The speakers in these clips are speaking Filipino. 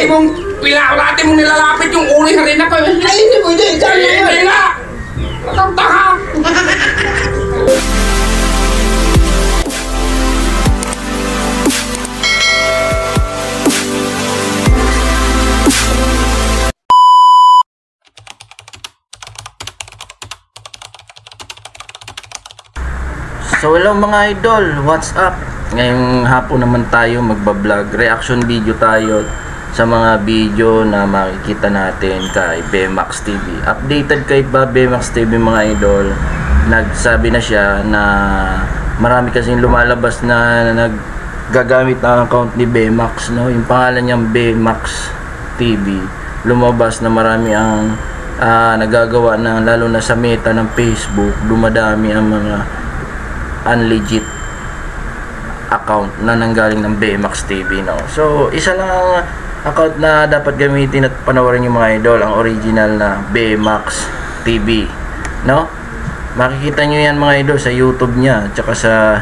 mong pilawlati mong nilalapit yung uli na rin ako. Ay, hindi pwede. Hindi nga. Matagtaka. So hello mga idol, what's up? Ngayong hapon naman tayo magbablog, reaction video tayo sa mga video na makikita natin kay Bemax TV. Updated kay Bemax TV mga idol. Nagsabi na siya na marami kasing lumalabas na naggagamit ng account ni Bemax, no? Yung pangalan niyang Bemax TV. Lumabas na marami ang nagagawa na, lalo na sa meta ng Facebook, dumadami ang mga unlegit account na nanggaling ng Bemax TV, no? So isa lang ang account na dapat gamitin at panoorin yung mga idol, ang original na Bemax TV, no? Makikita nyo yan mga idol sa YouTube nya at saka sa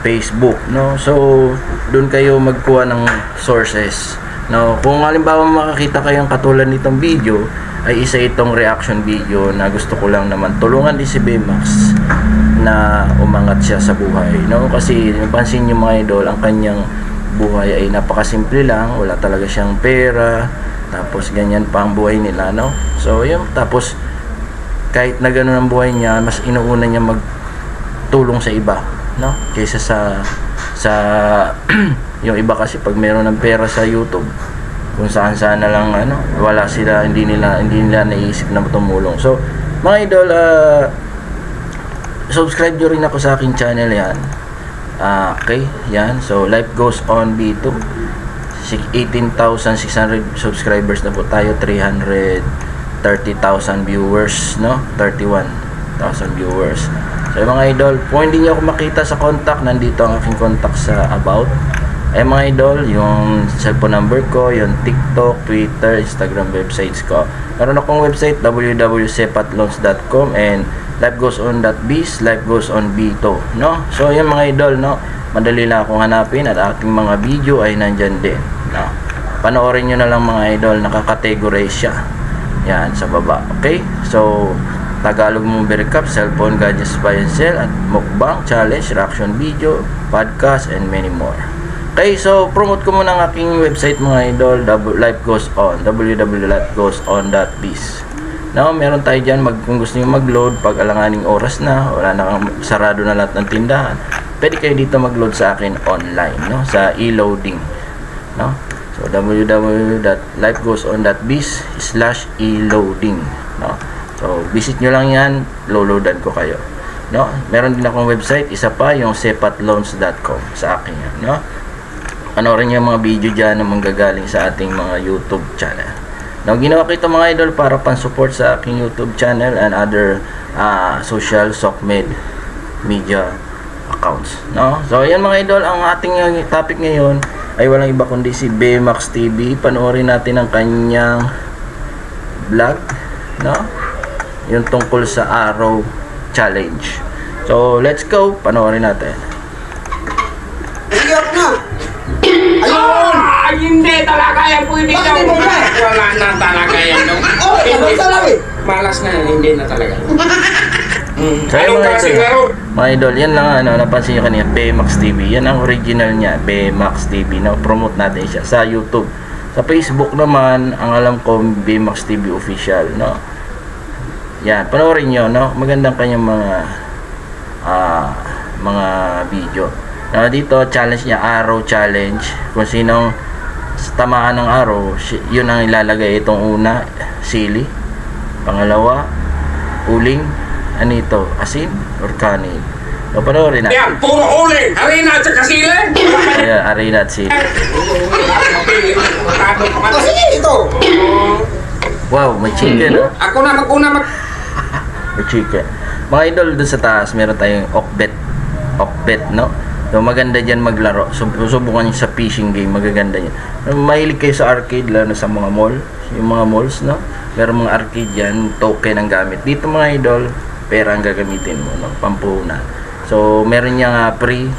Facebook, no? So doon kayo magkuha ng sources, no? Kung halimbawa makakita kayong katulad nitong video, ay isa itong reaction video na gusto ko lang naman tulungan din si Bemax na umangat siya sa buhay, no? Kasi napansin niyo mga idol, ang kanyang buhay ay napakasimple lang, wala talaga siyang pera, tapos ganyan pa ang buhay nila, no? So yun, tapos kahit na gano'n ang buhay niya, mas inuuna niya magtulong sa iba, no? Kaysa sa yung iba kasi pag meron ng pera sa YouTube, kung saan na lang wala sila, hindi nila naisip na tumulong. So mga idol, subscribe nyo rin ako sa aking channel yan. Okay, yan. So life goes on B2, 18,600 subscribers na po tayo, 330,000 viewers, no? 31,000 viewers. So mga idol, kung hindi nyo ako makita sa contact, nandito ang aking contact sa about. Ay mga idol, yung cellphone number ko, yung TikTok, Twitter, Instagram, websites ko. Meron akong website, www.sepatlons.com and lifegoeson.biz, lifegoeson.b2, no? So yung mga idol, no, madali lang akong hanapin at ating mga video ay nandyan din, no? Panoorin nyo na lang mga idol, nakakategorize siya yan sa baba. Okay, so Tagalog movie recap, cellphone gadgets buy and sell, at mukbang, challenge, reaction video, podcast, and many more. Okay, so promote ko muna ang aking website mga idol, Life Goes On, www.lifegoeson.biz. Now, meron tayo dyan, kung gusto nyo mag-load, pag alanganing oras na, wala na, sarado na lahat ng tindahan, pwede kayo dito mag-load sa akin online, no? Sa e-loading, no? So, www.lifegoeson.biz/e-loading, no? So, visit nyo lang yan, loadan ko kayo, no? Meron din akong website, isa pa, yung sepatlons.com sa akin yan, no? Panoorin nyo yung mga video dyan na manggagaling sa ating mga YouTube channel. Now, ginawa ko ito mga idol para pan-support sa aking YouTube channel and other social SOCMED media accounts, no? So, ayan mga idol, ang ating topic ngayon ay walang iba kundi si Bemax TV. Panoorin natin ang kanyang vlog, no? Yung tungkol sa Araw Challenge. So, let's go. Panoorin natin. Sige ako na. Ayun! Hindi talaga yan pwede daw. Wala na talaga yan. Oh, ano sa labi? Malas na yan, hindi na talaga. So, mga idol, yan lang napansin nyo kanina, Bemax TV. Yan ang original niya, Bemax TV. Now, promote natin siya sa YouTube. Sa Facebook naman, ang alam ko, Bemax TV official, no? Yan, panoorin nyo, no? Magandang kanyang mga video. Now, dito, challenge niya, Araw Challenge. Kung sinong tamaan ng araw, yun ang ilalagay. Itong una, sili. Pangalawa, uling. Ano ito? Asin or kanin? So, panoorin natin. Yan, puro uling! Arena at saka sili! Ayan, arena at sili. Sige, ito. Wow, may chicken, no? Ako na mag-una May chicken. Mga idol, doon sa taas, meron tayong okbet, no? So, maganda dyan maglaro. Subukan nyo sa fishing game, magaganda yan. Mahilig kayo sa arcade, lalo sa mga mall. Yung mga malls, no? Meron mga arcade dyan, token ang gamit. Dito mga idol, pera ang gagamitin mo, no? Pampuhunan. So, meron niya free.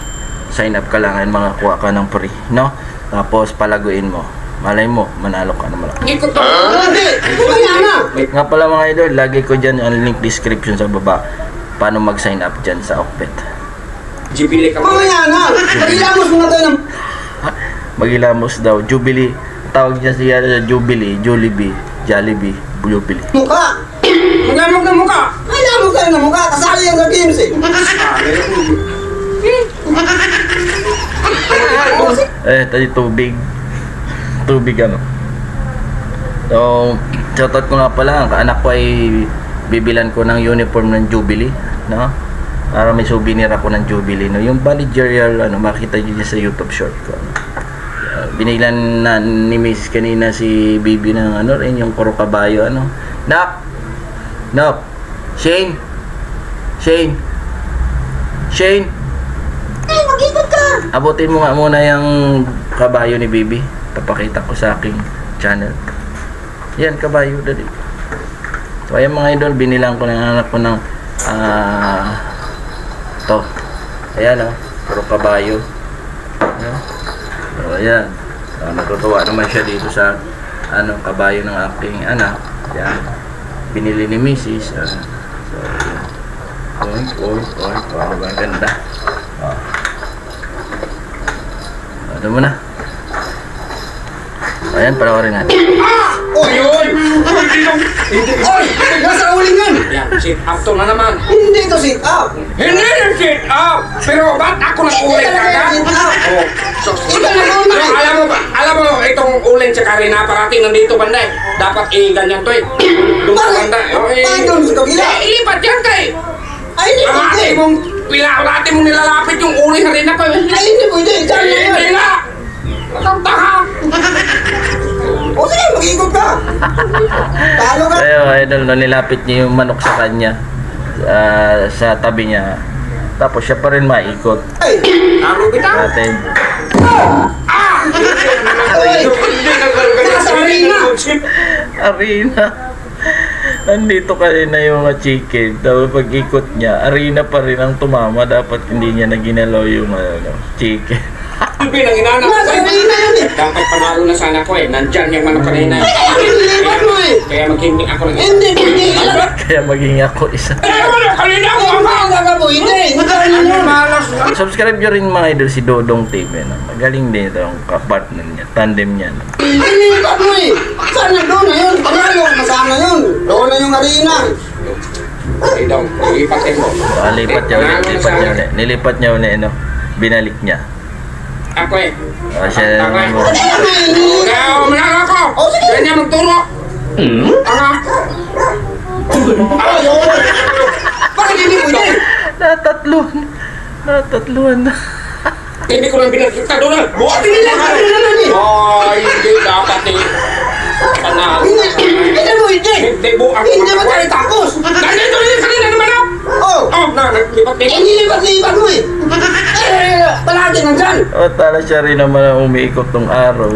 Sign up ka lang, mga kuha ka ng free, no? Tapos, palaguin mo. Malay mo, manalo ka na malaki. Ikot to. Hindi. Mamaya na. Nga pala mga idol, lagi ko dyan ang link description sa baba. Paano mag-sign up dyan sa Okbet. Jibili ka mo. Mamaya na. Pag-ilamos mo na tayo ng... Magilamos daw, Jubilee. Tawag niya siya sa Jubilee, Jollibee, Jollibee, Jubilee. Mukha. Magamok na mukha. Ilamos tayo ng mukha. Kasali yan sa games eh. Tayo tubig. Tubig ano. So, shoutout ko nga pala, ang anak ko ay bibilan ko ng uniform ng Jubilee, no? Para may souvenir ako ng Jubilee, no? Yung managerial, ano, makita niyo sa YouTube short ko. Binilan na ni Miss kanina si Bibi ng ano rin, yung Kuro Kabayo, ano. Nak! Shane! Shane! Eh, mag-ikot ka. Abutin mo nga muna yung kabayo ni Bibi. Papakita ko sa aking channel. Yan, kabayo, dali. So, ayan mga idol, binilang ko ng anak ko ng to. Ayan, oh. Puro kabayo. Ayan. So, ayan. So, natutuwa naman siya dito sa kabayo ng aking anak. Ayan. Binili ni Mrs. So, ayan. Oy. Ang ganda. Ano mo na? Ayan, panoorin natin. Oh, yun! Oy, nasa uling yan. Yan, sit up to na naman. Hindi ito sit up. Hindi yung sit up! Pero ba't ako nag-uling ka ka? Oh, so, Ikaw na pero alam mo, itong uling sa Karina, parating nandito banda eh. Dapat ganyan to eh. Doon sa banda. Paano sa kabila? Ilipat yan kay. Ay, hindi Ang ate pwede. mong, ate mong nilalapit yung uling Karina ko. Ay, hindi pwede. Diyan na yan. Hindi nga! Matangtaka! O sige, mag-ikot ka. Talo ka. Ayo, idol, no, nilapit niya yung manok sa kanya. Sa tabi niya. Tapos siya pa rin maikot. Ay, Taro kita? Natin. ay. Nasa arena. Arena. Nandito kanina yung chicken. Tapos pag ikot niya, arena pa rin ang tumama. Dapat hindi niya na ginalaw yung chicken. Pinang inanak ko Nasa eh. arena yan eh. Dapat panalo na sana ko eh. Nandyan yung manok kanina. Ilipat mo eh. Kaya maghindi ako ng isa. Hindi pwede. Ilabas. Kaya maging ako isa. Kaya manok kanina ako Hindi ang ka pwede. Magkano yun? malas. Subscribe nyo rin mga idol si Dodong TV. No? Magaling din ito ang kapartner niya. Tandem niya. No? Ilipat mo eh. Sana doon na yun. Panalo, masama yun. Doon na yung arena. Ay daw, ipatin mo. Lipat niya ulit. Lipat niya ulit. Nilipat niya ulit. No? Binalik niya. Ako eh. Siya Tama. mo. Kaya umanala ako. Oh, sige. Kaya niya magturo. Tanga. Ayun. Bakit hindi pwede? Natatluhan na. Hindi ko lang binakita doon. Buhat nila ka rin naman eh. Ay, hindi dapat eh. Panalo. Hindi pwede. Hindi buang. Hindi ba tayo tapos? Nandito rin kanina naman ako. Oh. Oh, naglipat Eh, nilipat-lipat mo eh. Palagi nandyan. Tala siya rin naman ang umiikot ng araw.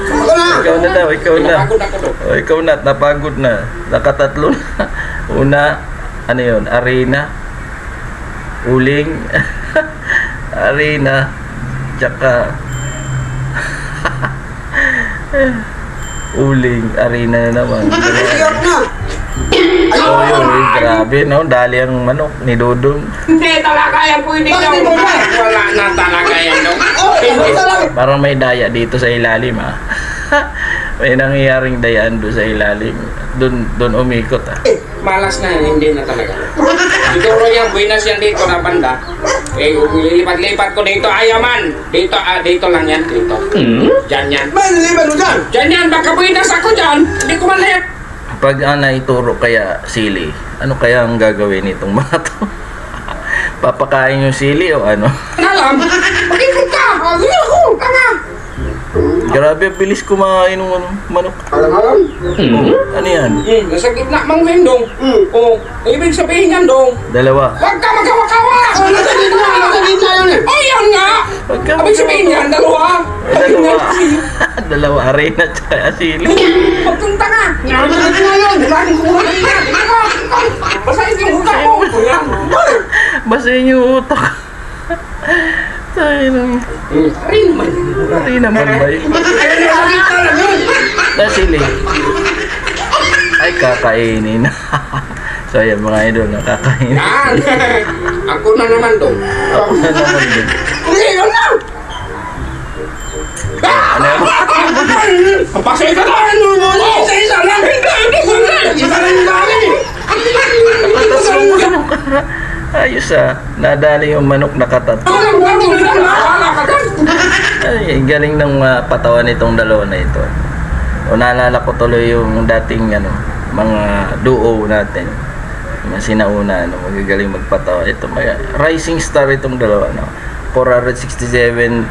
Ako na. Ikaw na daw, ikaw na. Napagod ako doon. Ikaw na, napagod na. Nakatatlo na. Una, ano yun, arena. Uling. Arena. Tsaka uling. Arena na naman. Siyok na. Oh, yun, grabe, no? Dali ang manok ni Dodong. Hindi talaga yan pwede Bakit daw. hindi pwede? Wala na talaga yan daw. Oh, Hindi. salamat. Parang may daya dito sa ilalim, ah. May nangyayaring dayaan doon sa ilalim. Doon umikot, ah. Malas na yan, hindi na talaga. Siguro yan, buenas yan dito na banda. Eh, lilipat-lipat ko dito, ayaman. Dito lang yan, dito. Diyan yan. May nilipat mo dyan. Diyan yan, baka buenas ako dyan. Hindi ko malit. Pag naituro kaya sili, ano kaya ang gagawin nitong mga to? Papakain yung sili o ano? Alam, mag-ikot ka. Hindi ako, tanga. Grabe, bilis kumain ng manok. Alam. Ano yan? Nasa gitna mang windong. Oh, ibig sabihin yan dong. Dalawa. Huwag ka magawa-kawa. Oh, nasa gitna yun eh. Oh, yan nga. Huwag ka Ibig sabihin yan, dalawa. Dalawa. Dalawa, arena tsaka sili. Huwag kang tanga. Nasa gitna yun. Laging kuha yan. Basahin yung utak mo. Yan. Basahin yung utak. Tayo nang... Ari naman ba yun? Nasili. Ay, kakainin. So, ayan mga idol, nakakainin. Yan! Ako na naman to. Ako na naman din. Ano yun? Papasay ka na! Isa-isa lang! Isa lang yung dami! Ayos nadali yung manok nakatatlo. Ay, galing ng patawan nitong dalawa na ito. O naalala ko tuloy yung dating mga duo natin. Mga sinauna, magagaling magpatawa. Ito, rising star itong dalawa, 467,000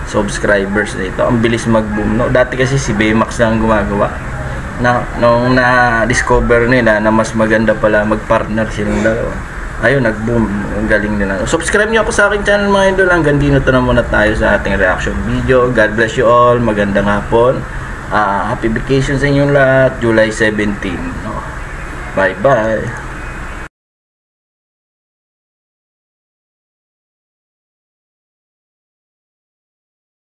subscribers na ito. Ang bilis mag-boom, no? Dati kasi si Baymax lang gumagawa. Nung na-discover nila na mas maganda pala mag-partner silang dalawa. Ayun, nag-boom. Ang galing nila. Subscribe nyo ako sa aking channel mga idol. Hanggang dito na muna tayo sa ating reaction video. God bless you all. Magandang hapon. Happy vacation sa inyong lahat. July 17. Bye-bye.